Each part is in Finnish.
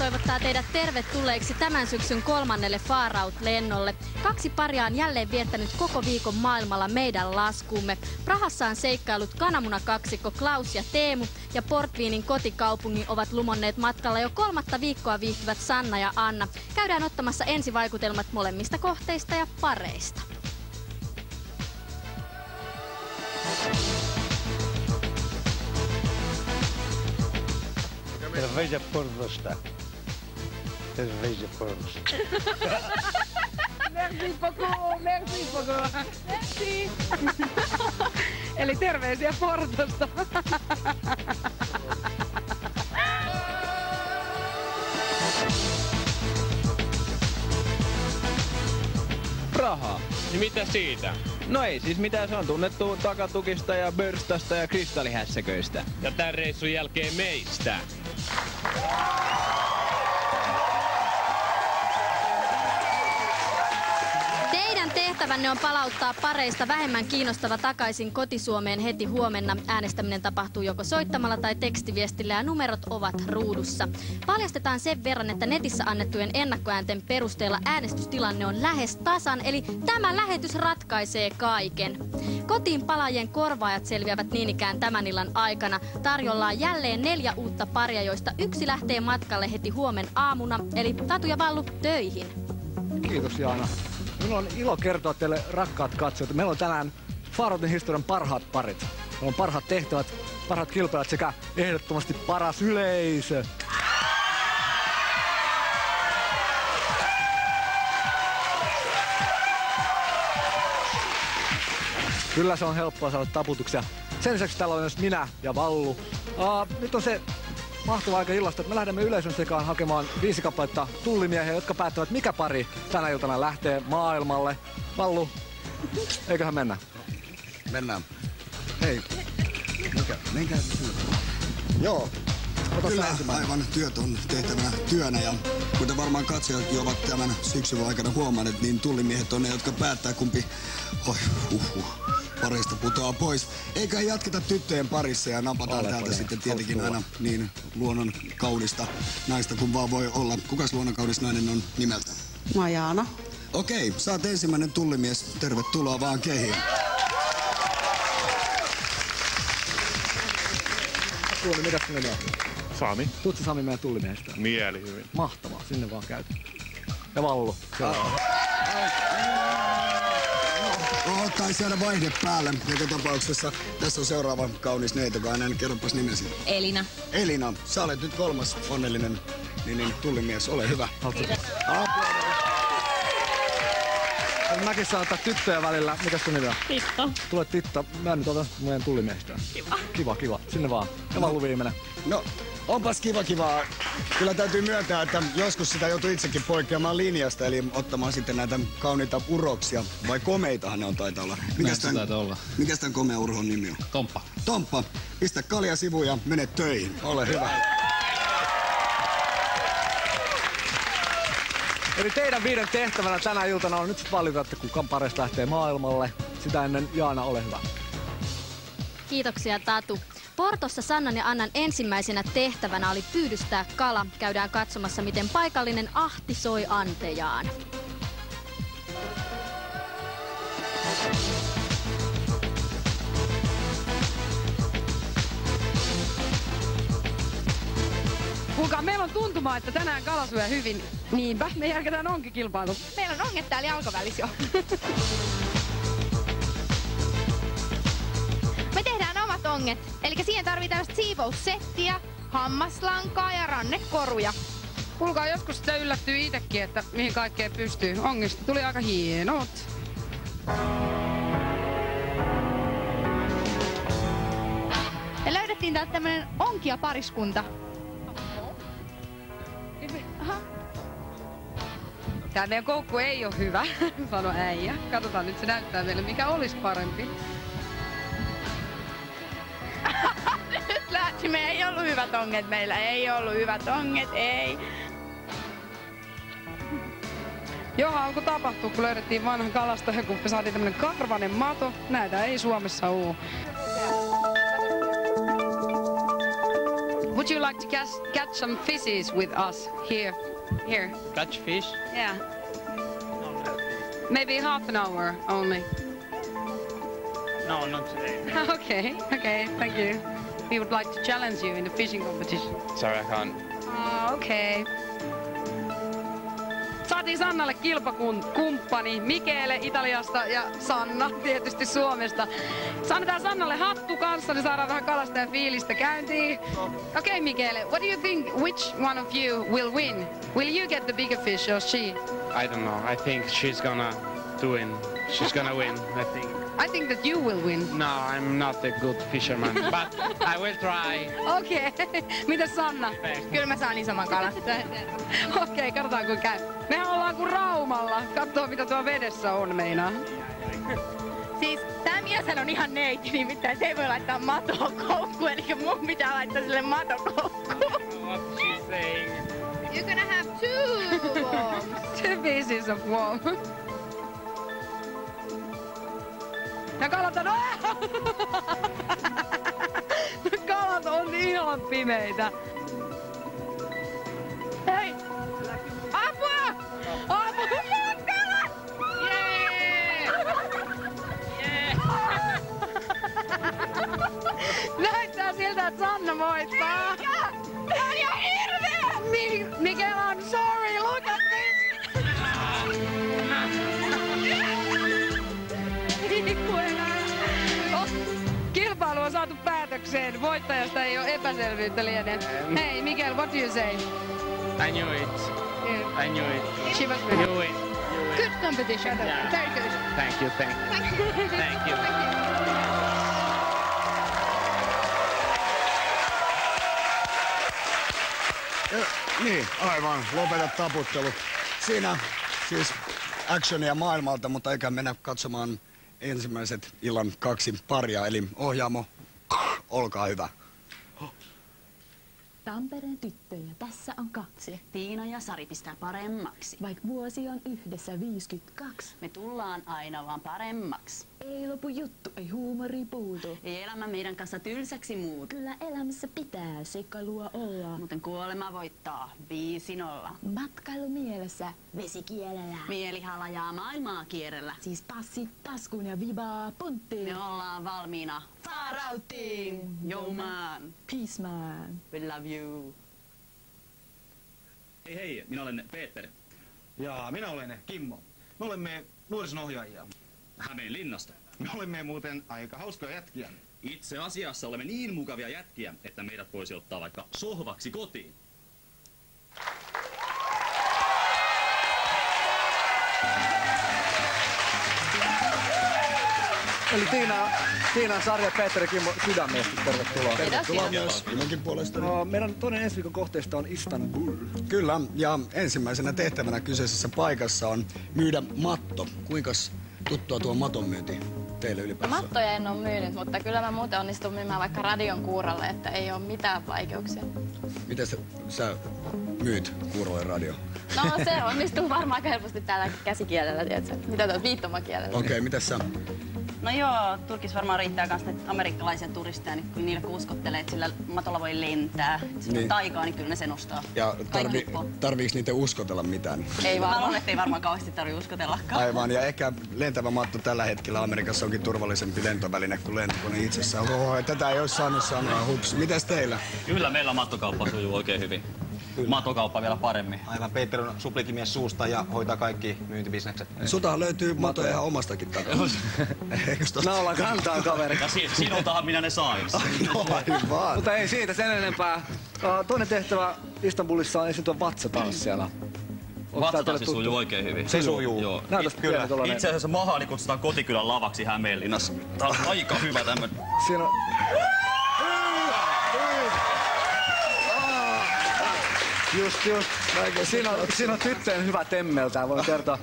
toivottaa teidät tervetulleeksi tämän syksyn 3. Far Out-lennolle. 2 paria on jälleen viettänyt koko viikon maailmalla meidän laskuumme. Prahassa on seikkailut kananmunakaksikko Klaus ja Teemu, ja Portviinin kotikaupungin ovat lumonneet matkalla jo 3. viikkoa viihtyvät Sanna ja Anna. Käydään ottamassa ensivaikutelmat molemmista kohteista ja pareista. Terveisiä Porvosta. Terveisiä Porvosta. Merci beaucoup, merci beaucoup. Merci. Eli terveisiä Portosta. Praha. Ja mitä siitä? No ei siis mitään, se on tunnettu takatukista ja börstasta ja kristallihässäköistä. Ja tän reissun jälkeen meistä. Teidän tehtävänne on palauttaa pareista vähemmän kiinnostava takaisin kotisuomeen heti huomenna. Äänestäminen tapahtuu joko soittamalla tai tekstiviestillä ja numerot ovat ruudussa. Paljastetaan sen verran, että netissä annettujen ennakkoäänten perusteella äänestystilanne on lähes tasan, eli tämä lähetys ratkaisee kaiken. Kotiin palaajien korvaajat selviävät niin ikään tämän illan aikana. Tarjolla on jälleen 4 uutta paria, joista 1 lähtee matkalle heti huomen aamuna, eli Tatu ja Vallu töihin. Kiitos Jaana. Minulla on ilo kertoa teille, rakkaat katsojat, meillä on tänään Far Outin historian parhaat parit. Meillä on parhaat tehtävät, parhaat kilpailijat sekä ehdottomasti paras yleisö. Kyllä se on helppoa saada taputuksia. Sen lisäksi täällä on myös minä ja Vallu. Nyt on se mahtava aika illasta, että me lähdemme yleisön sekaan hakemaan 5 kappaletta tullimiehiä, jotka päättävät, mikä pari tänä iltana lähtee maailmalle. Vallu, eiköhän mennä? Mennään. Hei. Menkää. Joo. Kyllä, aivan työt on tehtävänä työnä ja kuten varmaan katsojatkin ovat tämän syksyn aikana huomanneet, niin tullimiehet on ne, jotka päättää kumpi pareista putoaa pois. Eikä jatketa tyttöjen parissa ja napataan täältä sitten tietenkin aina niin luonnon kaunista naista kuin vaan voi olla. Kukas luonnon kaunis nainen on nimeltä? Jaana. Okei, saat ensimmäinen tullimies. Tervetuloa vaan kehiin. Tuuli, mikäs sinne on? Sami. Tutsi Sami meidän tullimiehistä? Mielihyvin. Mahtavaa, sinne vaan käyt. Ja Vallu. Taisi jäädä vaihde päälle. Joka tapauksessa tässä on seuraava kaunis neitokainen. Kerropas nimesi. Elina. Elina, sä olet nyt 3. onnellinen tullimies. Ole hyvä. Mäkin saa ottaa tyttöjä välillä. Mikäs sun nimi on? Titta. Tule Titta. Mä nyt otan meidän tullimiehistä. Kiva. Sinne vaan. Ja Vallu viimeinen. No, onpas kivaa. Kyllä täytyy myöntää, että joskus sitä joutuu itsekin poikkeamaan linjasta, eli ottamaan sitten näitä kauniita uroksia. Vai komeitahan ne on taitaa olla. Mikäs tän komea urhon nimi on? Tomppa. Tomppa, pistä kalja sivuun ja mene töihin. Ole hyvä. Eli teidän 5 tehtävänä tänä iltana on nyt valita, että kuka pareista lähtee maailmalle. Sitä ennen Jaana, ole hyvä. Kiitoksia Tatu. Portossa Sannan ja Annan ensimmäisenä tehtävänä oli pyydystää kala. Käydään katsomassa, miten paikallinen ahti soi antejaan. Kuulkaa, meillä on tuntuma, että tänään kala syö hyvin. Niinpä, me järkätään onkikilpailu. Meillä on onget täällä jalkavälissä jo. Me tehdään omat onget. Eli siihen tarvitaan tällaista siivoussettiä, hammaslankaa ja rannekoruja. Kuulkaa, joskus sitä yllättyy itsekin, että mihin kaikkeen pystyy. Ongista tuli aika hienot. Me löydettiin täältä tämmönen onkia pariskunta. Aha. Tää meidän koukku ei oo hyvä, sano äijä. Katsotaan nyt, se näyttää meille, mikä olisi parempi. Nyt lähti, me ei ollut hyvät onget meillä, ei ollut hyvät onget, ei. Johan alkoi tapahtua, kun löydettiin vanhan kalastajan, kun me saatiin tämmönen karvanen mato. Näitä ei Suomessa oo. Would you like to catch some fishes with us here? Here. Catch fish? Yeah. Maybe half an hour only. No, not today. Okay, thank you. We would like to challenge you in the fishing competition. Sorry, I can't. Oh, okay. Saatiin Sannalle kilpakumppani Michele Italiasta ja Sanna tietysti Suomesta. Annetaan Sannalle hattu kanssa, niin saadaan vähän kalastajan fiilistä käyntiin. Okay, Michele, what do you think? Which one of you will win? Will you get the bigger fish or she? I don't know. I think she's gonna win. She's gonna win, I think. I think that you will win. No, I'm not a good fisherman, but I will try. Okei. Mitäs Sanna? Kyllä mä saan isomman kalan. Okei, katsotaan kun käy. Mehän ollaan kuin Raumalla. Katsoo mitä tuo vedessä on meinaa. Siis tää mieshän on ihan neiti, nimittäin se ei voi laittaa matoa koukkuun, eli mun pitää laittaa sille matokoukkuun. What she's saying. You're gonna have two worms. 2 pieces of worm. Ja kalat on... Kalat on ihan pimeitä. Hei! Apua! Apua! Kalat! Jee! Jee! Näyttää siltä, että Sanna voittaa. Tää on ihan hirveä! Mikel, I'm sorry, look at this! Kilpailu on saatu päätökseen. Voittajasta ei ole epäselvyyttä lienen. Hei, Mikel, what do you say? I knew it. Yeah. I knew it. She was You win. Good competition. Yeah. Very good. Thank you, thank you. Thank you. Niin, aivan. Lopeta taputtelu. Siinä siis actionia maailmalta, mutta eikä mennä katsomaan ensimmäiset illan 2 paria, eli Ohjaamo, olkaa hyvä. Tampereen tyttöjä, tässä on 2. Tiina ja Sari pistää paremmaksi. Vaikka vuosi on yhdessä 52. Me tullaan aina vaan paremmaksi. Ei lopu juttu, ei huumori puutu. Ei elämä meidän kanssa tylsäksi muutu. Kyllä elämässä pitää sekailua olla. Muuten kuolema voittaa 5-0. Matkailu mielessä, vesikielellä. Mieli halajaa maailmaa kierrellä. Siis passit taskuun ja vibaa punttiin. Me ollaan valmiina. Farauttiin! Yo man! Peace man! We love you! Hei hei, minä olen Peter. Ja minä olen Kimmo. Me olemme nuorisonohjaajia. Hämeenlinnasta. Me olemme muuten aika hauskoja jätkiä. Itse asiassa olemme niin mukavia jätkiä, että meidät voisi ottaa vaikka sohvaksi kotiin. Eli Tiina, Sari ja Petteri Kimmo, sydämellisesti tervetuloa. Tervetuloa myös minunkin puolestani. Meidän toinen ensi viikon kohteista on Istanbul. Kyllä, ja ensimmäisenä tehtävänä kyseisessä paikassa on myydä matto. Kuinkas tuttua tuo maton myynti teille ylipäätään? Mattoja en ole myynyt, mutta kyllä mä muuten onnistun myymään vaikka radion kuurolle, että ei ole mitään vaikeuksia. Miten sä myyt kuurolle radio? No se onnistuu varmaan aika helposti täällä käsikielellä, tiedätkö? Mitä tuot viittomakielellä? Okei, mitäs sä? No joo, Turkissa varmaan riittää myös näitä amerikkalaisia turisteja, niin kun niille kun uskottelee, että sillä matolla voi lentää. Se on taikaa, niin kyllä ne sen ostaa. Ja tarviiks niitä uskotella mitään? Ei vaan. Mä luulen, että ei varmaan kauheasti tarvitse uskotellakaan. Aivan, ja ehkä lentävä matto tällä hetkellä Amerikassa onkin turvallisempi lentoväline kuin lentokone itsessään. Tätä ei olisi saanut sanoa, hups. Mitäs teillä? Kyllä meillä mattokauppa sujuu oikein hyvin. Matokauppa vielä paremmin. Aivan, Peter on suplikimies suusta ja hoitaa kaikki myyntibisnekset. Sultahan löytyy matoja ihan omastakin takaa. Naula kantaan, kaveri. Ja sinultahan minä ne sain. Aivan. Mutta ei siitä sen enempää. Toinen tehtävä Istanbulissa on esiintyä vatsatanssi siellä. Vatsatanssi sujuu oikein hyvin. Se sujuu. Joo. Kyllä. Itse asiassa mahaani kutsutaan kotikylän lavaksi Hämeenlinnassa. Tää on aika hyvä tämmönen. Siinä on... Just. Siinä on tyttöjen hyvä temmeltään, voin kertoa.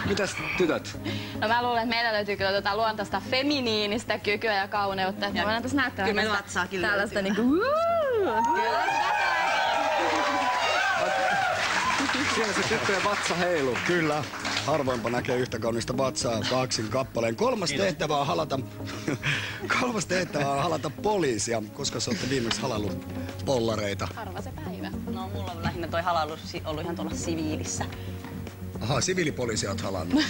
Mitäs tytöt? No mä luulen, että meillä löytyy kyllä tota luontaista feminiinistä kykyä ja kauneutta. Että voidaan tässä näyttää kyllä meillä vatsaakin tällaista löytyy. niinku... Siinä se tyttöjen vatsa heiluu. Kyllä. Harvoinpa näkee yhtä kaunista vatsaa kaksin kappaleen. Kolmas tehtävä on halata poliisia. Koska sä ootte viimeksi halallut pollareita? Harva se päivä. No mulla on lähinnä toi halailu ollut ihan tuolla siviilissä. Aha, siviilipoliisi oot halannut.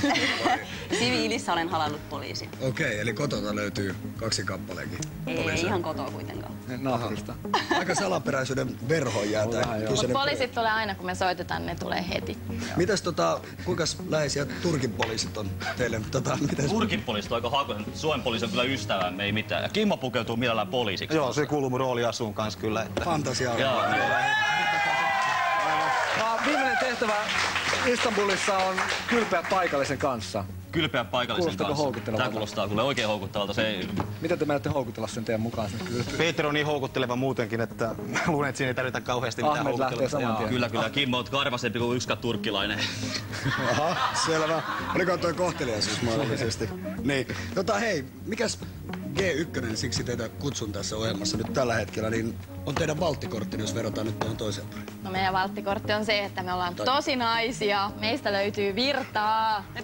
Siviilissä olen halannut poliisi. Okei, eli kotota löytyy 2 kappaleekin. Ei ihan kotoa kuitenkaan. Naapurista. Aika salaperäisyyden verhoon jää tää. Mutta poliisit tulee aina, kun me soitetaan, ne tulee heti. Mitäs kuinka läheisiä Turkin poliisit on teille? Turkin poliisit on aika hakoinen. Suomen poliisi on kyllä ystävämme, ei mitään. Ja Kimmo pukeutuu mielellään poliisiksi. Joo, se kuuluu mun rooliasuun kanssa kyllä. Että... Fantasiaa. Viimeinen tehtävä Istanbulissa on kylpeä paikallisen kanssa. Kylpeä paikallisen kanssa. Tää kuulostaa kyllä oikein houkuttavalta. Miten te menette houkutella sen teidän mukaan? Peter on niin houkutteleva muutenkin, että luulen, että siinä ei tarvita kauheasti mitään houkuttelua. Kyllä, Kimmo on karvasempi kuin yksikään turkkilainen. Aha, selvä. Oliko toi kohteliaisuus mahdollisesti? Niin. Hei, mikäs G1, siksi teitä kutsun tässä ohjelmassa nyt tällä hetkellä, niin on teidän valttikortti, jos verrataan nyt tuohon toiseen päin? No meidän valttikortti on se, että me ollaan tosi naisia. Meistä löytyy virtaa. Me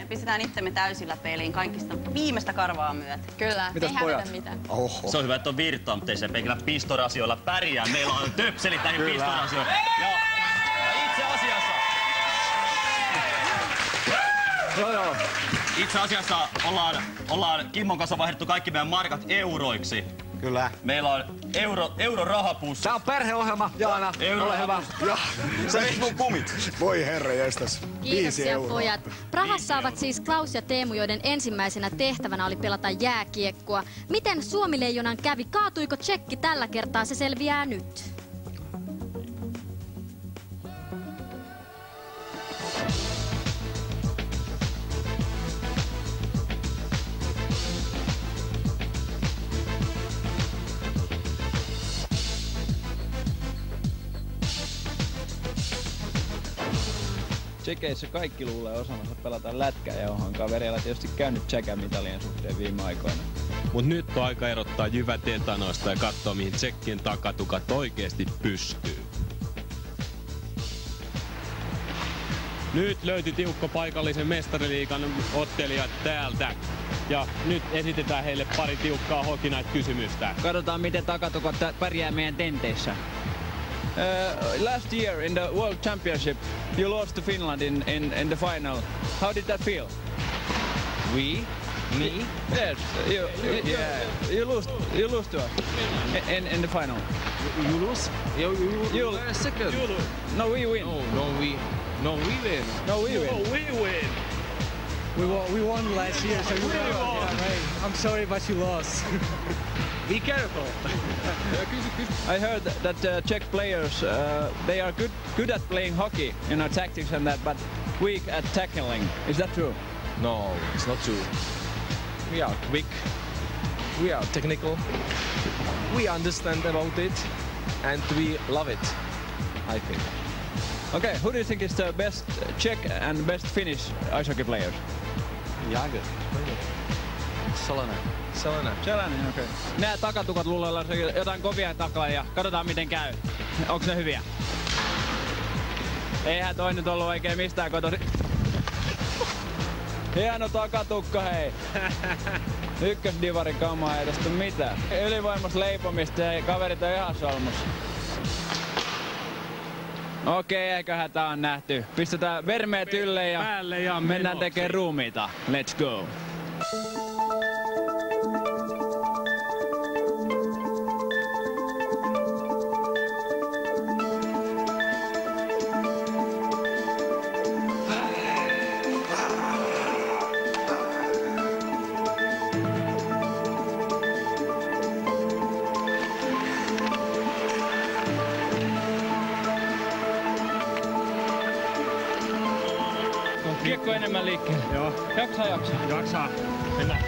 pistetään itsemme täysillä peliin kaikista viimeistä karvaa myöten. Kyllä, mitäs ei hävetä mitään. Oho. Se on hyvä, että on virtaa, mutta ei se pelkillä pistorasioilla pärjää. Meillä on töpselit näihin pistorasioihin. Ja itse asiassa... Itse asiassa ollaan Kimmon kanssa vaihdettu kaikki meidän markat euroiksi. Kyllä. Meillä on eurorahapussi. Tää on perheohjelma, Jaana. Ole hyvä. Se ei mun kumit. Voi herra jästäs. 5 Kiitoksia euroa. pojat. Prahassa ovat siis Klaus ja Teemu, joiden ensimmäisenä tehtävänä oli pelata jääkiekkoa. Miten Suomi-leijonan kävi? Kaatuiko tsekki tällä kertaa? Se selviää nyt. Tsekeissä kaikki luulee osaamassa pelata lätkää ja onhan kavereilla tietysti käynyt tsekämitalien suhteen viime aikoina. Mut nyt on aika erottaa jyvät etanoista ja katsoa mihin tsekkien takatukat oikeesti pystyy. Nyt löytyi tiukka paikallisen mestariliigan ottelijat täältä. Ja nyt esitetään heille pari tiukkaa Hockey-Night-kysymystä. Katsotaan miten takatukat pärjää meidän tenteissä. Last year in the World Championship, you lost to Finland in the final. How did that feel? We? Me? Yes, you lose to us in the final. You lose? You were second. No, we win. No, we win. No, we win. We win. We won last year, so I'm sorry, but you lost. Be careful. I heard that Czech players they are good at playing hockey, tactics and that, but weak at tackling. Is that true? No, it's not true. We are quick. We are technical. We understand about it, and we love it, I think. Okay, who do you think is the best Czech and best Finnish ice hockey players? Jagr. Sellainen, okei. Nää takatukat luulee jotain kovia taklaajia. Katsotaan miten käy. Onks ne hyviä? Eihän toi nyt ollut oikein mistään kotosi. Hieno takatukka, hei. Ykkösdivarin kamaa ei tästä mitään. Ylivoimasta leipomista ja kaverit on ihan solmus. Okei, eiköhän tää on nähty. Pistetään vermeet ylle ja mennään tekemään ruumiita. Let's go. Kiekko enemmän liikkeelle. Joo. Jaksaa. Mennään.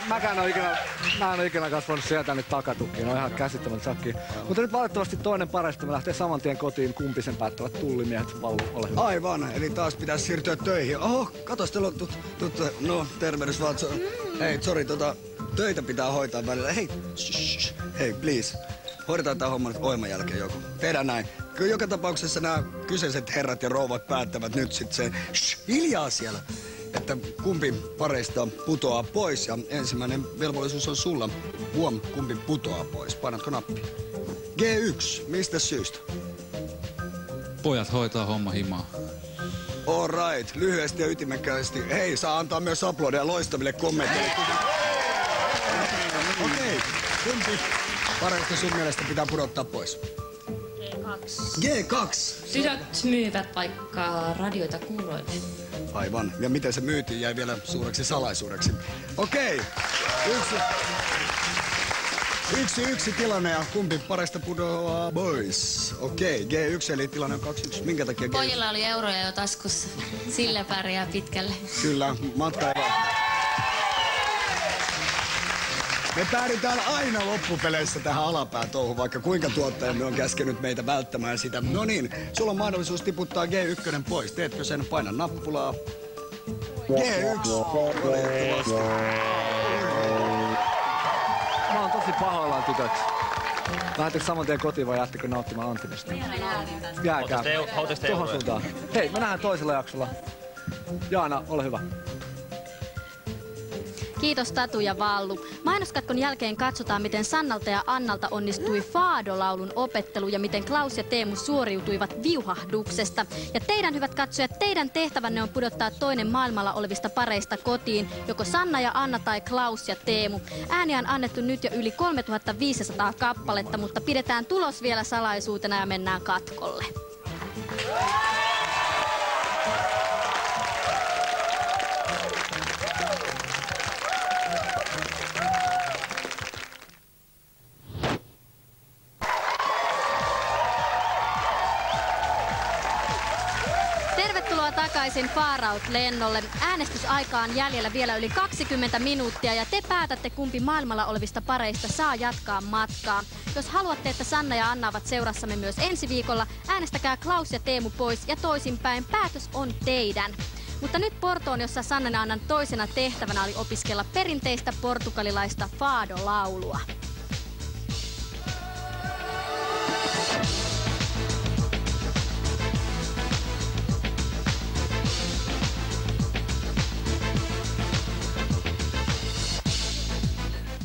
Mäkään en ole ikinä kasvanut sieltä nyt takatukkiin, on ihan käsittämättä sakki. Mutta nyt valitettavasti toinen pareista me lähtee saman tien kotiin, kumpi sen päättävät tullimiehet. Vallu, ole hyvä. Aivan, eli taas pitäisi siirtyä töihin. Oho, katos, teillä on no, tervehdys vaan. Hei, sori, töitä pitää hoitaa välillä. Hei, hei, please. Hoidetaan tää homma nyt oiman jälkeen joku. Tehdään näin. Kyllä joka tapauksessa nämä kyseiset herrat ja rouvat päättävät nyt sit sen hiljaa siellä, että kumpi pareista putoaa pois. Ja ensimmäinen velvollisuus on sulla. Huom, kumpi putoaa pois. Painatko nappi? G1, mistä syystä? Pojat hoitaa homma himaa. All right, lyhyesti ja ytimekkäästi. Hei, saa antaa myös aplodeja loistaville kommenteille. Okei, kumpi pareista sun mielestä pitää pudottaa pois? G2. Tytöt myyvät vaikka radioita kuuroille. Aivan. Ja miten se myytiin jäi vielä suureksi salaisuudeksi. Okei. Yksi tilanne ja kumpi pareista pudoaa pois. Okei, G1 eli tilanne on 2-1. Minkä takia G1? Pojilla oli euroja jo taskussa. Sillä pärjää pitkälle. Kyllä, matka ei vaan. Me päädytään aina loppupeleissä tähän alapäätouhun, vaikka kuinka tuottajamme on käskenyt meitä välttämään sitä. No niin, sulla on mahdollisuus tiputtaa G1 pois. Teetkö sen? Paina nappulaa. G1. Valitettavasti. Mä oon tosi pahoillaan tytöt. Lähettekö saman tien kotiin vai jäättekö nauttimaan Antimista? Jääkää. Tuohon suuntaan. Hei, me nähdään toisella jaksolla. Jaana, ole hyvä. Kiitos Tatu ja Vallu. Mainoskatkon jälkeen katsotaan, miten Sannalta ja Annalta onnistui faadolaulun opettelu ja miten Klaus ja Teemu suoriutuivat viuhahduksesta. Ja teidän, hyvät katsojat, teidän tehtävänne on pudottaa toinen maailmalla olevista pareista kotiin, joko Sanna ja Anna tai Klaus ja Teemu. Ääniä on annettu nyt jo yli 3500 kappaletta, mutta pidetään tulos vielä salaisuutena ja mennään katkolle. Takaisin Far Out-lennolle. Äänestysaika on jäljellä vielä yli 20 minuuttia ja te päätätte, kumpi maailmalla olevista pareista saa jatkaa matkaa. Jos haluatte, että Sanna ja Anna ovat seurassamme myös ensi viikolla, äänestäkää Klaus ja Teemu pois ja toisinpäin. Päätös on teidän. Mutta nyt Portoon, jossa Sanna ja Annan toisena tehtävänä oli opiskella perinteistä portugalilaista fado-laulua.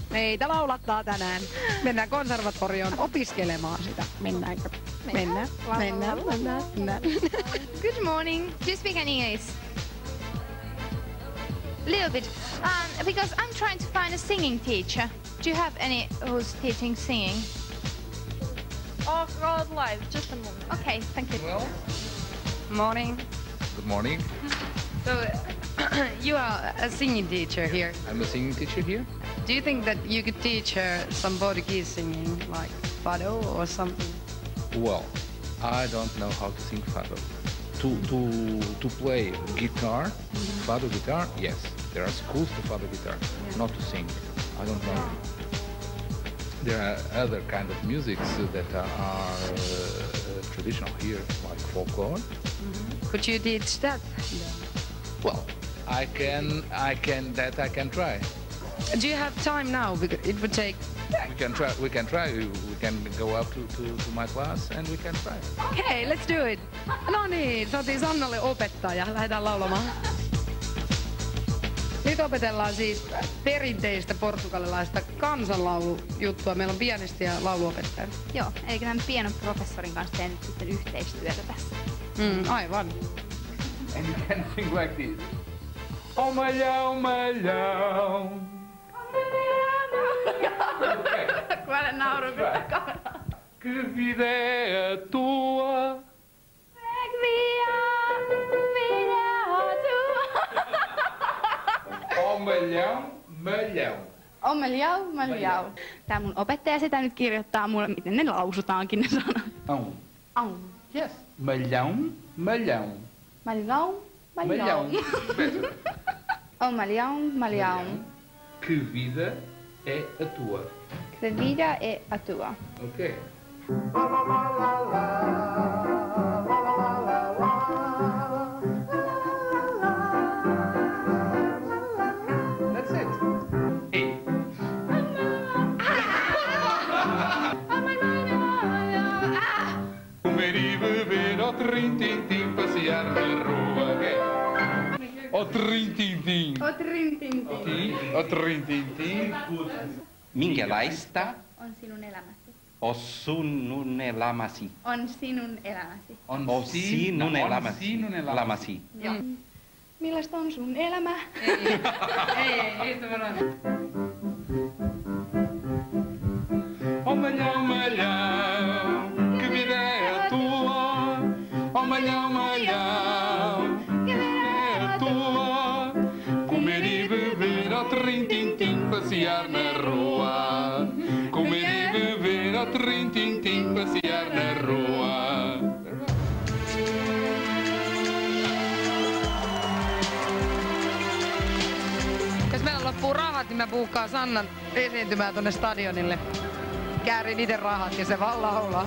Meitä laulattaa tänään. Mennään konservatorioon opiskelemaan sitä. Mennäänkö? Mennään. Good morning. Do you speak any English? Little bit. Because I'm trying to find a singing teacher. Do you have any who's teaching singing? Oh, God, live. Just a moment. Okay, thank you. Well, morning. Good morning. So, you are a singing teacher here. I'm a singing teacher here. Do you think that you could teach her some Portuguese singing, like fado or something? Well, I don't know how to sing fado. To play guitar, fado guitar, yes. There are schools to fado guitar, not to sing. I don't know. There are other kind of musics that are traditional here, like folklore. Could you teach that? Well, I can try. Do you have time now? Because it would take. We can try. We can go up to my class and we can try. Okay, let's do it. No niin, saatiin Sannalle opettaja. Lähdetään laulamaan. Nyt opetellaan siis perinteistä portugalilaista kansanlaulujuttua. Meillä on pianisti ja lauluopettaja. Joo, eli tämän pienon professorin kanssa teen nyt sitten yhteistyötä tässä. Aivan. And you can sing like this. Oh malhão, malhão. Kun älä nauru mitään. Que vida é a tua? Oh malhão, malhão. Omeljau, maljau. Tää mun opettaja sitä nyt kirjoittaa mulle, miten ne lausutaankin ne sanat. Au. Au. Yes. Malhão, malhão. Maljau, maljau. Malhão. Oh, maljau, maljau. Kvida e a tua. Kvida e a tua. Okay. That's it. Hey. Come rive o trintintin pasiar nel rua. O trintintin. O trintintin. O trintintin. Minkälaista On sinun elämäsi. on sinun elämäsi? On sinun elämäsi. On sinun elämäsi. Joo. Millaista on sun elämä? Ei sitä voidaan. Omalhão, que vida é a tua? Omalhão, que vida é a tua? Comer e beber ao trintintim, passear na rua. Comer e beber ao trintintim, passear na rua. Jos meillä loppuu rahat, niin mä buukkaan Sannan esiintymään tonne stadionille. Käärin ite rahat ja se vaan laulaa.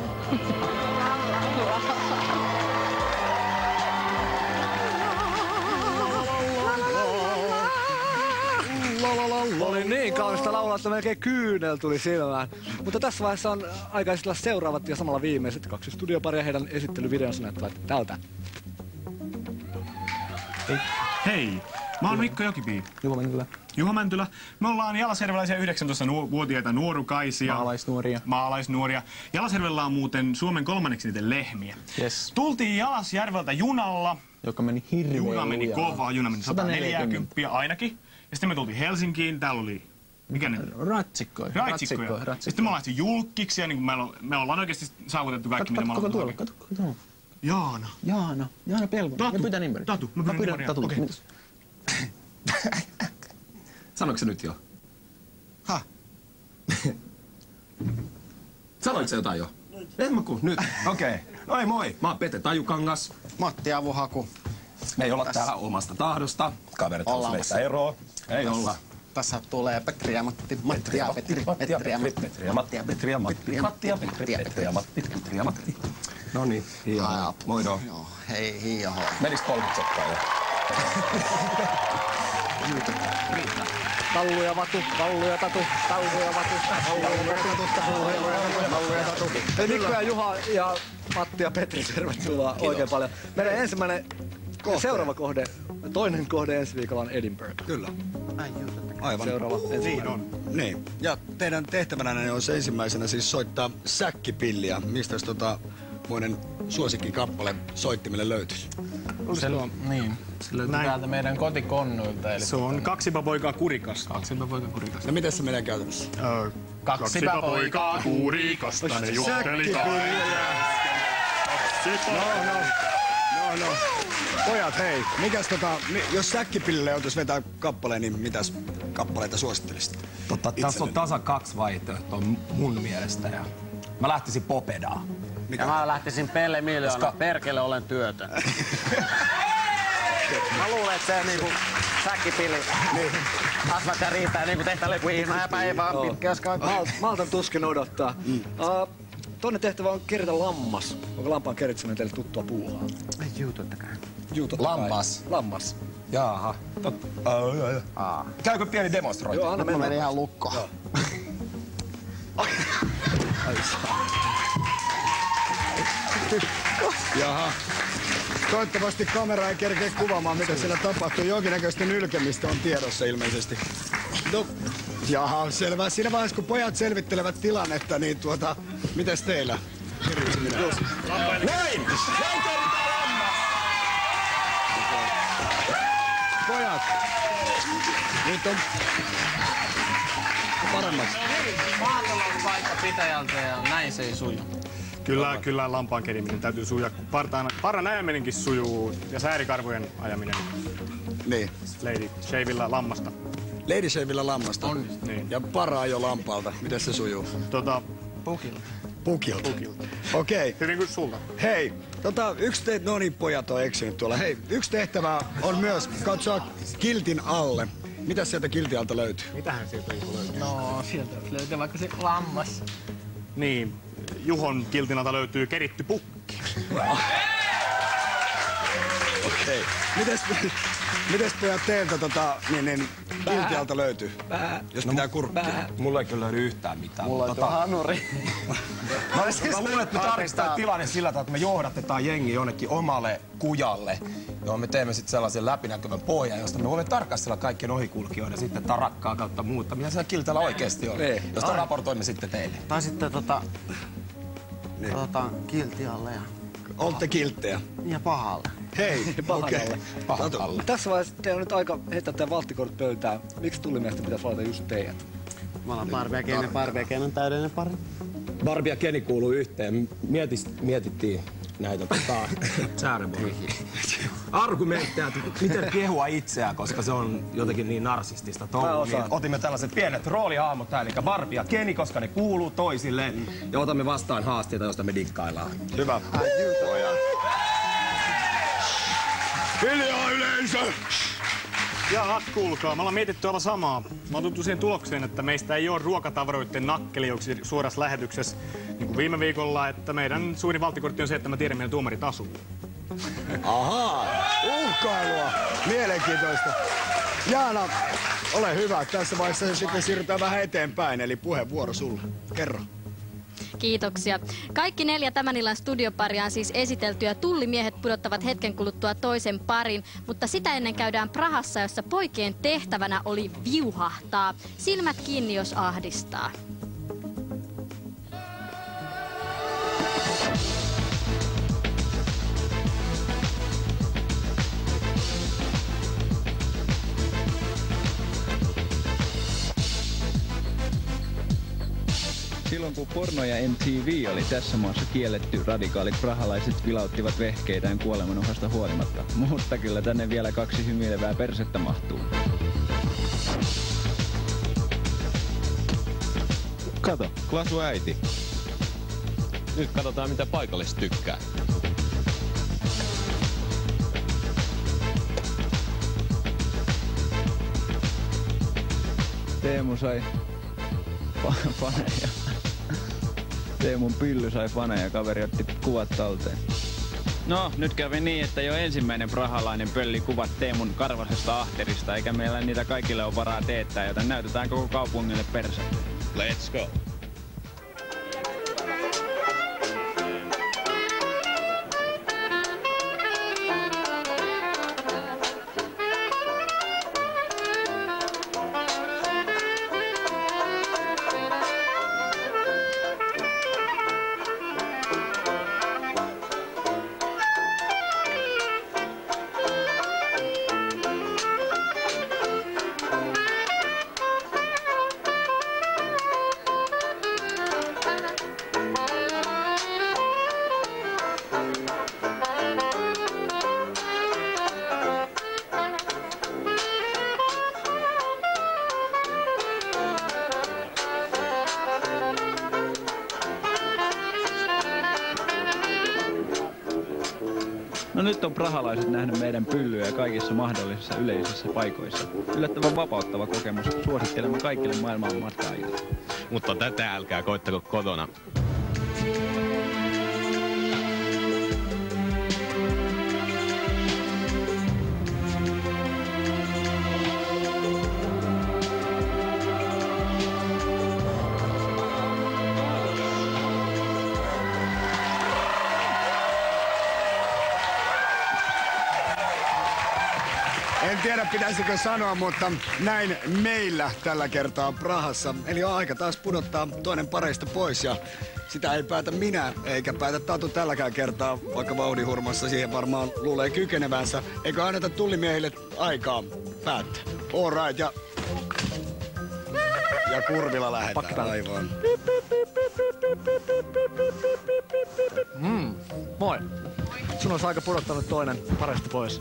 Oli niin kaunista laulaa, että melkein kyynel tuli silmään. Mutta tässä vaiheessa on aika esitellä seuraavat ja samalla viimeiset 2 studioparia. Heidän esittelyvideonsa näyttävät tältä. Hei, mä oon Mikko Jokipii. Juha Mäntylä. Me ollaan jalasjärveläisiä 19-vuotiaita nuorukaisia. Maalaisnuoria. Jalasjärvellä on muuten Suomen 3. eniten lehmiä. Yes. Tultiin Jalasjärveltä junalla. Joka meni hirveän Juna meni lujaa. kovaa, juna meni 140 ainakin. Ja sitten me tultiin Helsinkiin, täällä oli... Mikä ne? Ratsikkoja. Sitten me ollaan julkkiksi ja niin me ollaan oikeasti saavutettu kaikki, mitä me ollaan tuolla. Kato. Jaana Pelkonen. Me pyydän nimeni. Tatu. Mä pyydän Tatu. Okei. Sanoitko se nyt jo? Sanoitko se jotain jo? En mä kun nyt. Okei. No ei moi. Mä oon Pete Tajukangas. Matti Avohaku. Me ei olla täällä omasta tahdosta. Kaverit haluaa meistä eroa. Ei olla. Tässä tulee Petri ja Matti. Matti ja Petri. No niin, hiiaa. Moido. Joo, hei hiiaa. Menis 30 sekkaa jo. Tallu ja Vatu, Tallu ja Tatu, Tallu ja Vatu, Tallu ja Tatu. Eli Mikko ja Juha ja Matti ja Petri, tervetuloa oikein paljon. Meidän ensimmäinen seuraava kohde, toinen kohde ensi viikolla on Edinburgh. Kyllä. Aivan. Seuraava ensimmäinen. Niin. Ja teidän tehtävänänne on se ensimmäisenä siis soittaa säkkipilliä. Mistäs moinen suosikkikappale soittimelle löytyisi? Se löytyy täältä meidän kotikonnuilta. Eli se on Kaksipä poikaa kurikasta. No miten se menee käytännössä? Kaksipä poikaa kurikasta, ne jutteli No. Pojat, hei. Mikäs jos säkkipillille joutuisi vetää kappaleen, niin mitäs kappaleita suosittelisit? Tässä on tasa 2 vaihtoehtoa mun mielestä. Ja mä lähtisin Popedaan. Ja mä lähtisin Pelle Miljoona. Perkele olen työtön. Mä luulen, että se niinku säkkipilli. Asfalt ja riittää niinku tehtä lepuihin ja päivää pitkä jos Maltan tuskin odottaa. Toinen tehtävä on keritä lammas. Onko lampaan keritseminen teille tuttua puuhaa? Ei tottakai. Lammas. Jaaha. Käykö pieni demonstrointi? Joo, anna mennä. Mä menin ihan lukkoon. Jaha. Toivottavasti kamera ei kerkeä kuvaamaan, mitä siellä tapahtuu. Jonkinnäköistä nylkemistä on tiedossa ilmeisesti. No, jaha, selvä. Siinä vaiheessa, kun pojat selvittelevät tilannetta, niin mitäs teillä? Näin! Pojat, nyt on paremmaksi. Maatalo on paikka pitäjältä ja näin se ei suju. Kyllä lampaan keriminen täytyy sujua. Parran ajaminenkin sujuu ja säärikarvojen ajaminen. Niin. Lady Shavilla lammasta. Lady Shavilla lammasta? On. Niin. Ja paraa jo lampaalta. Miten se sujuu? Pukilta. Okei. Hyvin kuin sulta. Hei, no niin, pojat on eksynyt tuolla. Hei, yksi tehtävä on myös katsoa kiltin alle. Mitäs sieltä kiltialta löytyy? Mitähän sieltä löytyy? No, sieltä löytyy vaikka se lammas. Niin, Juhon kiltinalta löytyy keritty pukki. Okei. Mites pojat teiltä kiltialta löytyy? Jos pitää kurkkia. Mulla ei kyllä löydy yhtään mitään. Mulla on tuo hanuri. Mä luulen, että me tarkistetaan tilanne sillä tavalla, että me johdatetaan jengi jonnekin omalle kujalle, johon me teemme sitten sellaisen läpinäkyvän pohjan, josta me voimme tarkastella kaikkien ohikulkijoiden sitten tarakkaa kautta muuta, mitä siellä kiltalla oikeasti on. Josta raportoimme sitten teille. Tai sitten kiltialle ja... Olette kilttejä. Ja pahalle. Hei, okei. Okay. Tässä vaiheessa teillä on nyt aika heittää teidän valttikortit pöytään. Miksi tullimiestä pitäisi valita just teidät? Mä olen Barbie ja Ken on täydellinen pari. Barbie ja Keni kuuluu yhteen. Mietittiin näitä argumentteja, että miten kehua itseään, koska se on jotenkin niin narsistista touhua. Niin otimme tällaiset pienet roolihahmot täällä, eli Barbie ja Keni, koska ne kuuluu toisilleen. Ja otamme vastaan haasteita, joista me dikkaillaan. Hyvä. Hiljaa yleisö! Jaha, kuulkaa. Me ollaan mietitty aivan samaa. Mä oon tultu siihen tulokseen, että meistä ei ole ruokatavaroiden nakkelijoiksi suorassa lähetyksessä, niin kuin viime viikolla, että meidän suurin valttikortti on se, että mä tiedän, millä tuomarit asuu. Ahaa, uhkailua. Mielenkiintoista. Jaana, ole hyvä. Tässä vaiheessa sitten siirrytään vähän eteenpäin, eli puheenvuoro sulle. Kerro. Kiitoksia. Kaikki 4 tämän illan studioparia on siis esitelty ja tullimiehet pudottavat hetken kuluttua toisen parin, mutta sitä ennen käydään Prahassa, jossa poikien tehtävänä oli viuhahtaa. Silmät kiinni, jos ahdistaa. Silloin kun porno ja MTV oli tässä maassa kielletty, radikaalit prahalaiset vilauttivat vehkeitään kuolemanohasta huolimatta. Mutta kyllä tänne vielä 2 hymyilevää persettä mahtuu. Kato, Klasu äiti. Nyt katsotaan mitä paikalliset tykkää. Teemu sai faneja. Teemun pylly sai faneja, kaveri otti kuvat talteen. No, nyt kävi niin, että jo ensimmäinen prahalainen pölli kuvat Teemun karvasesta ahterista, eikä meillä niitä kaikille ole varaa teettää, joten näytetään koko kaupungille persettä. Let's go! No nyt on prahalaiset nähnyt meidän pyllyä kaikissa mahdollisissa yleisissä paikoissa. Yllättävän vapauttava kokemus. Suosittelemme kaikille maailman matkaajille. Mutta tätä älkää koittako kotona. En tiedä pitäisikö sanoa, mutta näin meillä tällä kertaa Prahassa. Eli on aika taas pudottaa toinen pareista pois ja sitä ei päätä minä eikä päätä Tatu tälläkään kertaa, vaikka vauhdihurmassa siihen varmaan luulee kykenevänsä. Eikö anneta tullimiehille aikaa päättää? All right, ja kurvilla lähdetään aivan. Moi. Sun olisi aika pudottanut toinen pareista pois.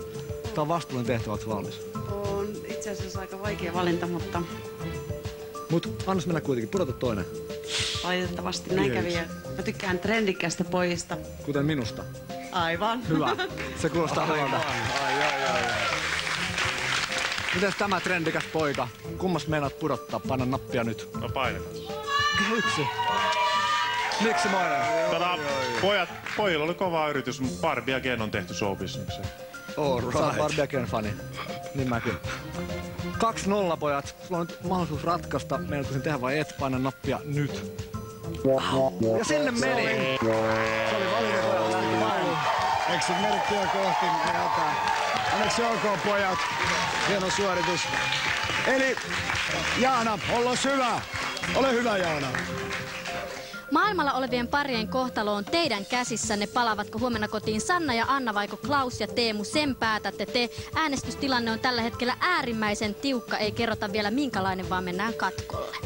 Tää on vastuullinen tehtävä, ootko valmis? On itse asiassa aika vaikea valinta, mutta... Mut annas mennä kuitenkin, pudota toinen. Valitettavasti näin kävi ja mä tykkään trendikkäästä pojista. Kuten minusta. Aivan. Hyvä. Se kuulostaa hyvältä. Mites tämä trendikäs poika? Kummas meinaat pudottaa? Paina nappia nyt. No painetaan. Yksi. Miksi moinen? Pojilla oli kova yritys, mutta Barbie ja Ken on tehty showbisnekseen. Sä oot Barbie ja Ken fani. Niin mäkin. 2-0 pojat. Sulla on nyt mahdollisuus ratkaista. Meinaatko sen tehdä vai et? Paina nappia nyt. Ja sinne meni. Se oli valinta pojat lähti maailmaan. Exit merkkiä kohti. Onneksi olkoon pojat. Hieno suoritus. Eli Jaana, ollos hyvä. Ole hyvä Jaana. Maailmalla olevien parien kohtalo on teidän käsissänne. Palaavatko huomenna kotiin Sanna ja Anna vaiko Klaus ja Teemu? Sen päätätte te. Äänestystilanne on tällä hetkellä äärimmäisen tiukka. Ei kerrota vielä minkälainen, vaan mennään katkolle.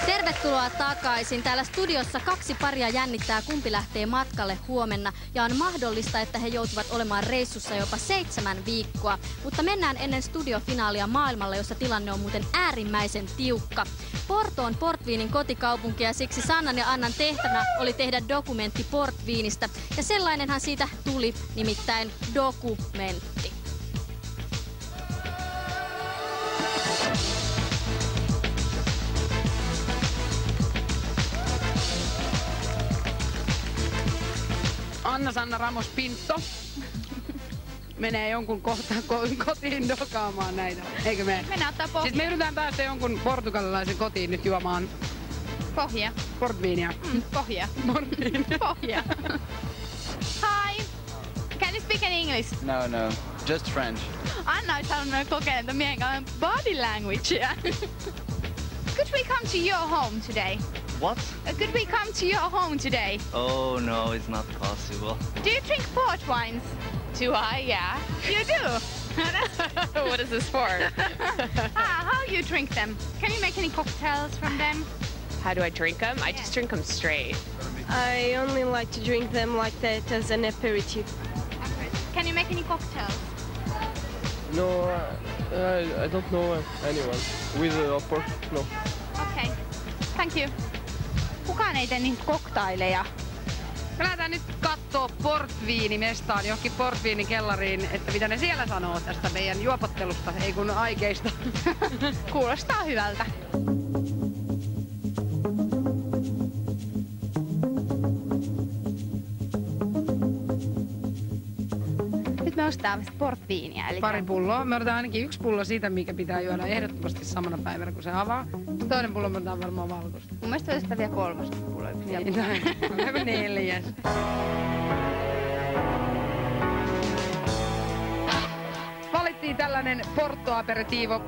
Tervetuloa takaisin. Täällä studiossa 2 paria jännittää, kumpi lähtee matkalle huomenna. Ja on mahdollista, että he joutuvat olemaan reissussa jopa 7 viikkoa. Mutta mennään ennen studiofinaalia maailmalle, jossa tilanne on muuten äärimmäisen tiukka. Porto on portviinin kotikaupunki ja siksi Sannan ja Annan tehtävänä oli tehdä dokumentti portviinistä. Ja sellainenhan siitä tuli, nimittäin dokumentti. Anna-Sanna Ramos Pinto menee jonkun kohtaan kotiin dokaamaan näitä. Eikö me? Mennään ottaa pohjaa. Siis me yritetään päästä jonkun portugalilaisen kotiin nyt juomaan pohjaa. Portviinia. Pohjaa. Portviinia. Pohjaa. Hi. Can you speak in English? No, just French. Anna olisi halunnut kokeilla miehen kanssa body languagea. Could we come to your home today? What? Could we come to your home today? Oh no, it's not possible. Do you drink port wines? Do I? Yeah. You do? What is this for? How you drink them? Can you make any cocktails from them? How do I drink them? I just drink them straight. I only like to drink them like that as an aperitif. Can you make any cocktails? No, I don't know anyone. With pork, no. Okay. Thank you. Kukaan ei tee niitä koktaileja. Me lähdetään nyt kattoo portviinimestaan, johonkin portviinikellariin, että mitä ne siellä sanoo tästä meidän juopottelusta, ei kun aikeista. Kuulostaa hyvältä. Nyt me ostaa portviiniä. Eli pari pulloa. Me otetaan ainakin 1 pullo siitä, mikä pitää juoda ehdottomasti samana päivänä, kun se avaa. Toinen pullo me otetaan varmaan valkoista. Mun mielestä otetaan vielä 3. pullo. Niin, 4. Valittiin tällainen Porto Aperitivo,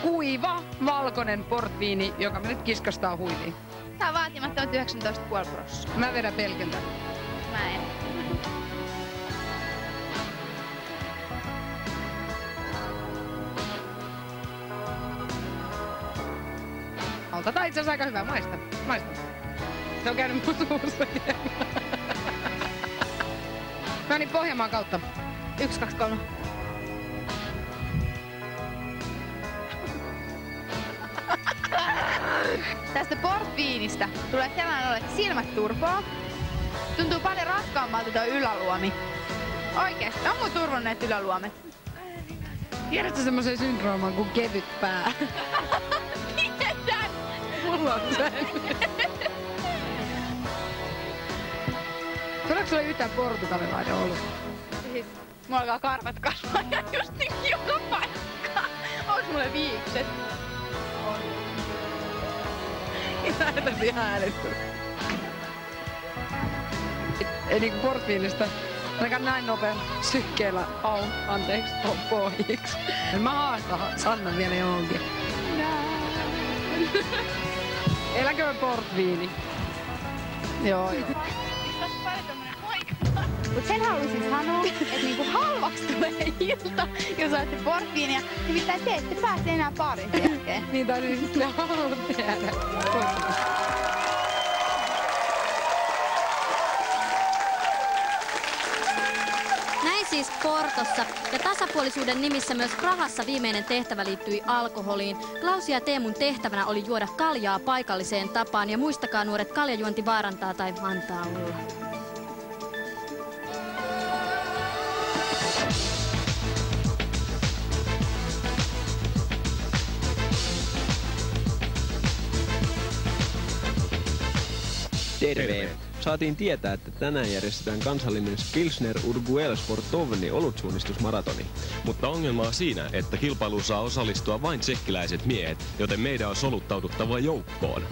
kuiva, valkoinen portviini, joka me nyt kiskastaa huiliin. Tää on vaatimatta 19,5%. Mä vedän pelkiltä. Mä en. Tää itse asiassa aika hyvä. Maista. Se on käynyt mun suussa. No niin, Pohjanmaan kautta. 1, 2, 3. Tästä portviinistä tulee sellainen olo, että silmät turpoaa. Tuntuu paljon raskaammalta tuo yläluomi. Oikeesti, on mun turvonneet yläluomet. Tiedätkö semmoisen syndrooman kuin kevyt pää? Tiedän! Mulla on sen. Tuleeko sulla yhtään portugalilainen ollut? Siis, mulla alkaa karvat kasvaa ja just niin joka paikka. Onks mulle viikset? On. Näytät ihan äänetty. Ei niinku portviinistä. Ainakaan näin nopea sykkeellä pohjiksi. Mä haastan Sannan vielä johonkin. Eläköön portviini. Joo. Mut sen haluaisin sanoa, että niinku halvaksi tulee ilta, jos olette portviinia. Nimittäin te ette pääse enää baarin jälkeen. Niin, tai siis ne haluat tehdä. Näin siis Portossa. Ja tasapuolisuuden nimissä myös Prahassa viimeinen tehtävä liittyi alkoholiin. Klausin ja Teemun tehtävänä oli juoda kaljaa paikalliseen tapaan. Ja muistakaa nuoret, kaljajuonti vaarantaa tai antaa olla. Terve! Saatiin tietää, että tänään järjestetään kansallinen Pilsner Urguel Sportovni olutsuunnistusmaratoni. Mutta ongelma on siinä, että kilpailuun saa osallistua vain tsekkiläiset miehet, joten meidän on soluttauduttava joukkoon.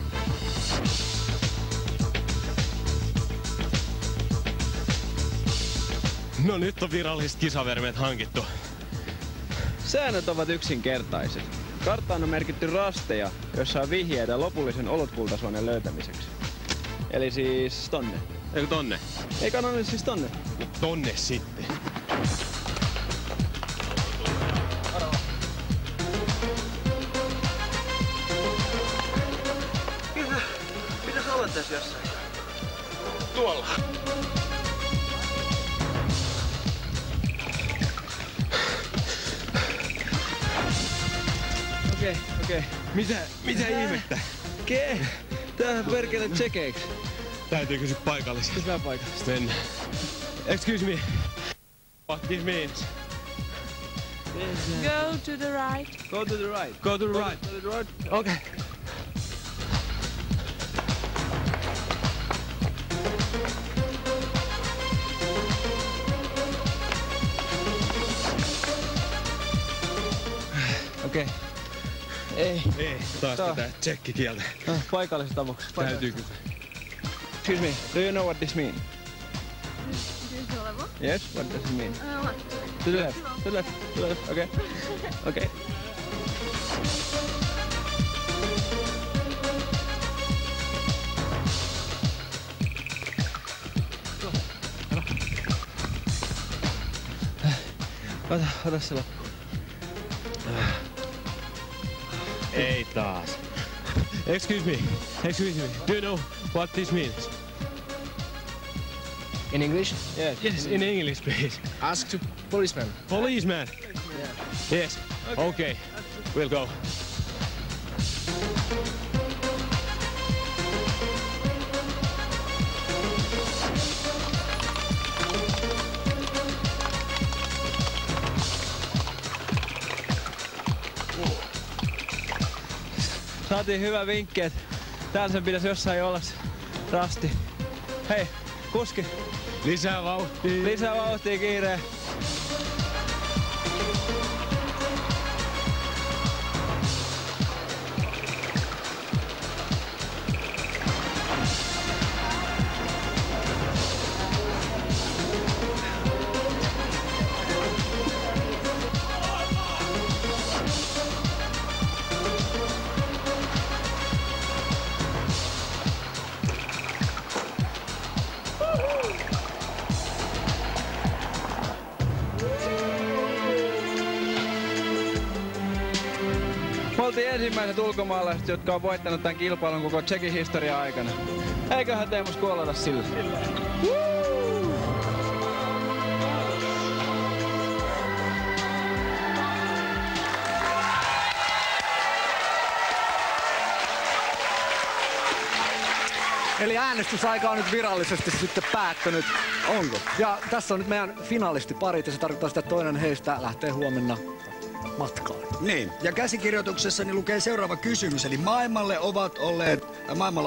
No nyt on viralliset kisavermeet hankittu. Säännöt ovat yksinkertaiset. Karttaan on merkitty rasteja, joissa on vihjeitä lopullisen olutkultasuonen löytämiseksi. Eli siis tonne. Eikö tonne? Eikä ole siis tonne. Tonne sitten. Pitäis olla tässä jossain. Tuolla. Okei. Mitä ihmettä? Okei. Tämähän perkele tsekeiksi. Täytyy kysyä paikallisia. Kysymään paikallista. Mennään. Excuse me. What this means? Go to the right. Go to the right. Go to the right. Go to the right. Okay. Okei. Ei. Taas pitää tsekkikieltä. Paikalliset avuksi. Täytyy kysyä. Excuse me, do you know what this means? Yes, what does it mean? To the left, to the left, to the left, okay. Okay. Ota se loppu. Ei taas. Excuse me. Do you know what this means? In English? Yes, in English, please. Ask to policeman. Policeman? Yeah. Yes. Okay. We'll go. Saatiin hyvä vinkki, että täällä sen pitäisi jossain olla se rasti. Hei, kuski! Lisää vauhtia! Lisää vauhtia, kiireen! Me oltiin ensimmäiset ulkomaalaiset, jotka on voittanut tämän kilpailun koko Tsekin historian aikana. Eiköhän Teemu skuolata sillä? Eli äänestysaika on nyt virallisesti sitten päättynyt. Onko? Ja tässä on nyt meidän finalistiparit ja se tarkoittaa sitä, että toinen heistä lähtee huomenna matkaan. Niin, ja käsikirjoituksessani lukee seuraava kysymys, eli maailmalla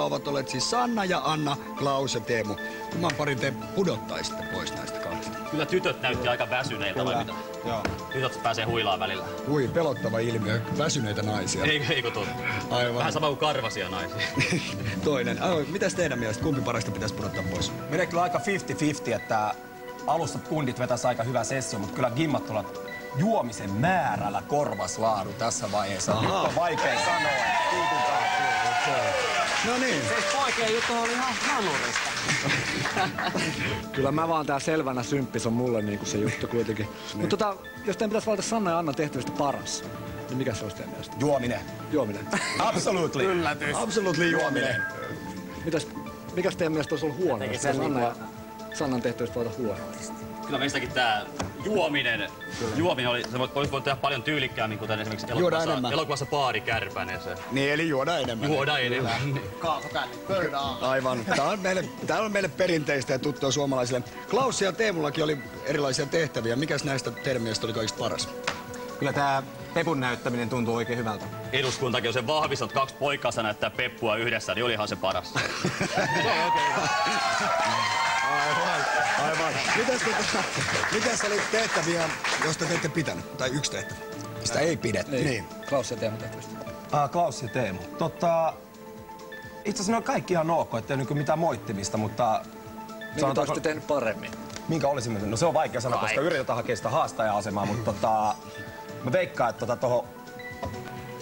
ovat olleet siis Sanna ja Anna, Klaus ja Teemu. Kumman parin te pudottaisitte pois näistä kahdesta? Kyllä tytöt näytti aika väsyneiltä vai mitä? Joo. Tytöt pääsee huilaan välillä. Hui, pelottava ilmiö. Väsyneitä naisia. Eikö totta? Aivan. Vähän sama kuin karvasia naisia. Toinen. Mitäs teidän mielestä? Kumpi parista pitäisi pudottaa pois? Menee kyllä aika 50-50, että alussa kundit vetäisi aika hyvä sessio, mutta kyllä gimmat tulevat juomisen määrällä korvaslaadu tässä vaiheessa. Nyt on vaikea sanoa. No niin. Se poikien juttu oli ihan hanurista. Kyllä mä vaan tää selvänä symppis on mulle niinku se juttu kuitenkin. Niin. Mutta jos teidän pitäisi valita Sanna ja Annan tehtävistä paras, niin mikä se olisi teidän mielestä? Juominen. Juominen. Absolutely. Yllätys. Absolutely juominen. Mikäs teidän mielestä olisi ollut huono, jos Anna ja Sannan tehtävistä valita huono? Kyllä meistäkin tää Juominen oli, se voi tehdä paljon tyylikkäämmin, kuten esimerkiksi elokuvassa Paari Kärpänen. Se. Niin, eli juoda enemmän. Juoda enemmän. Kaasokänni, pöydään. Aivan. Tää on meille perinteistä ja tuttua suomalaisille. Klaus ja Teemullakin oli erilaisia tehtäviä. Mikäs näistä teidän mielestä oli kaikista paras? Kyllä tää Pepun näyttäminen tuntuu oikein hyvältä. Eduskuntakin on sen vahvistanut, 2 poikaa saa näyttää Peppua yhdessä, niin olihan se paras. Aivan. Mitäs oli tehtäviä, josta te ette pitänyt? Tai yksi tehtävä? Sitä ei pidetty. Niin. Klaus ja Teemu tehtävistä. Klaus ja Teemu. Itse asiassa ne on kaikki ihan ok, ettei ole mitään moittimista, mutta... Minkä olisitte tehnyt paremmin? Minkä olisimme? No se on vaikea sanoa, koska yritetään hakea sitä haastaja-asemaa, mutta mä veikkaan, että tohon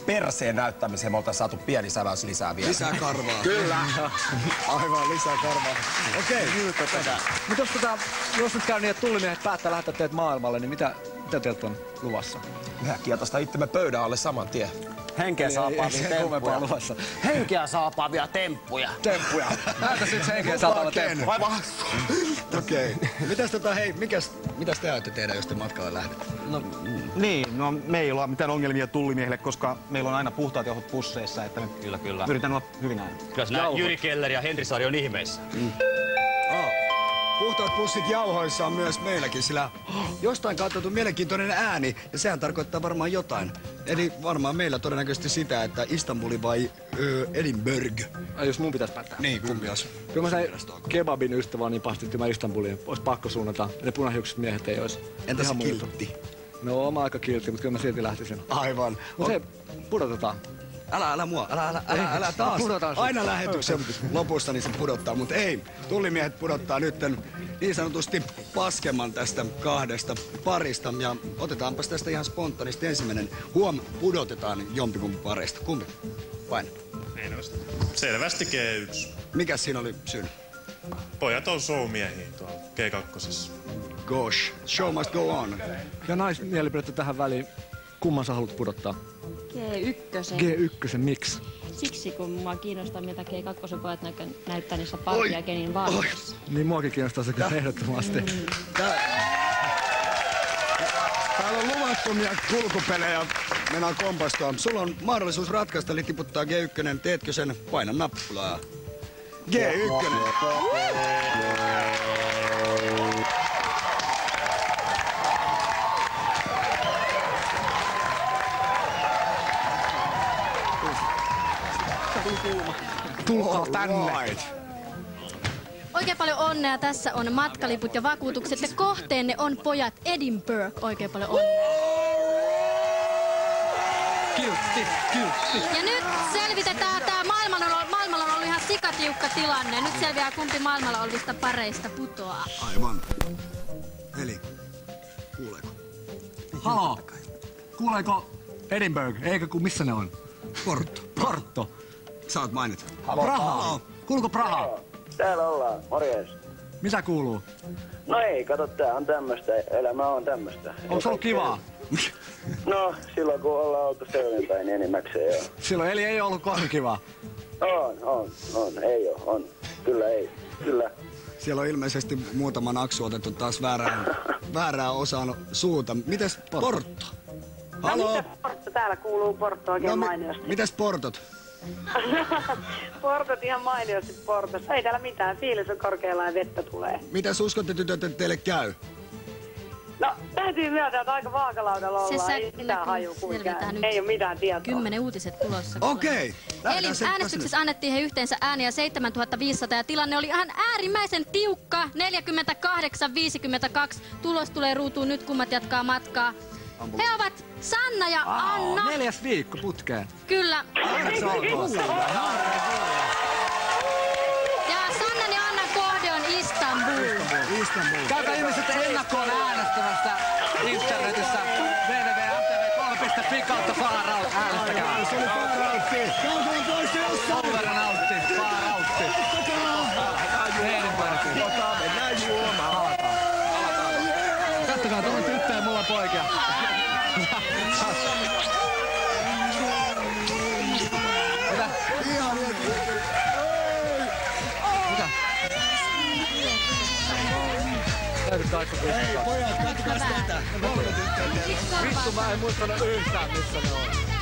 perseen näyttämiseen me oltais saatu pieni säväys lisää vielä. Lisää karvaa. Kyllä. Aivan, lisää karvaa. Okei. Mutta jos nyt käy niin, että tullimiehet päättää lähettää teidät maailmalle, niin mitä teiltä on luvassa? Mehän kietostaa itsemme pöydän alle saman tien. Henkeä saapaavia temppuja. Henkeä saapaavia temppuja. Temppuja. Näytä sit henkeä saapaavia temppuja. Okei. Mitäs mitäs te ajatte tehdä, jos te matkalle lähdette? No me ei olla mitään ongelmia tullimiehille, koska meillä on aina puhtaat jauhot pusseissa, että me Kyllä. yritän olla hyvin aina. Kyllä nämä Jyri Keller ja Henri Saari on ihmeissä. Puhtaat pussit jauhoissa on myös meilläkin, sillä jostain katsottu mielenkiintoinen ääni, ja sehän tarkoittaa varmaan jotain. Eli varmaan meillä todennäköisesti sitä, että Istanbuli vai Edinburgh. Jos mun pitäisi päättää. Niin, kumpi olisi? Kyllä mä sain kebabin ystävä niin pahasti, että mä Istanbuliin olisi pakko suunnata. Ne punahiukset miehet ei olisi. Entäs kiltti? No oma aika kiltti, mutta kyllä mä silti lähtisin. Aivan. Mutta se pudotetaan. Älä taas. Aina lähetyksen lopussa niin se pudottaa, mutta ei. Tullimiehet pudottaa nyt niin sanotusti paskemman tästä 2 parista. Ja otetaanpas tästä ihan spontaanisti ensimmäinen. Pudotetaan jompikumpi pareista. Kumpi? Vain. Selvästi G1. Mikäs siinä oli syyn? Pojat on showmiehiä tuolla G2. Gosh, show must go on. Ja naismielipidettä tähän väliin. Kumman sä haluat pudottaa? G1. G1, miksi? Siksi, kun mua kiinnostaa, mitä G2 pojat näyttää niissä Barbie ja Kenin vaatteissa. Niin muakin kiinnostaa se kyllä ehdottomasti. Täällä on luvattomia kulkupelejä. Mennään kompastua. Sulla on mahdollisuus ratkaista, eli tiputtaa G1. Teetkö sen? Paina nappulaa. G1. Tulkaa tänne. Oikein paljon onnea. Tässä on matkaliput ja vakuutukset. Ja kohteenne on pojat Edinburgh. Oikein paljon onnea. Ja nyt selvitetään tää maailmalla on ollut ihan sikatiukka tilanne. Nyt selviää kumpi maailmalla olevista pareista putoaa. Aivan. Eli, kuuleeko? Halo. Kuuleeko Edinburgh? Eikö kun missä ne on? Porto. Sä oot mainit. Praha. Kuuluuko Praha? Täällä ollaan, morjens. Mitä kuuluu? No ei, kato, tää on tämmöstä, elämä on tämmöstä. Onko se ollut kivaa? No, silloin kun ollaan oltu selvinpäin, niin enimmäkseen joo. Silloin eli ei ollut kovin kivaa? On, ei oo, on. Kyllä ei, kyllä. Siellä on ilmeisesti muutama naksu otettu taas väärään osaan suuta. Mites Porto? Halo? Mitäs Porto? Täällä kuuluu Porto oikein mainiosti. Mitäs Portot? Portot ihan mainiosti Portossa. Ei täällä mitään. Fiilis on korkealla ja vettä tulee. Mitäs uskotte tytöt, että teille käy? No, täytyy myöntää, että aika vaakalaudalla ollaan. Ei mitään haju kuin käy. Ei ole mitään tietoa. 10 uutiset tulossa. Okei. Eli äänestyksessä annettiin he yhteensä ääniä 7500 ja tilanne oli ihan äärimmäisen tiukka. 48-52. Tulos tulee ruutuun nyt, kummat jatkaa matkaa. He ovat Sanna ja Anna. 4. viikko putkeen. Kyllä. Ja Sannan ja Annan kohde on Istanbul. Käykää ihmiset ennakkoon äänestämästä internetissä www.mtv3.fi/Far-Out. Äänestäkää. Se oli Far-Outti. Kautoon pois jossain. Overanautti. Far-Outti. Mennään juomaan. Kattokaa, tuolla on tyttöjä, mulla on poikia. Mitä? Mitä? Hei pojat, kyllä väärin. Vittu, mä en muistanut yhtään missä ne on.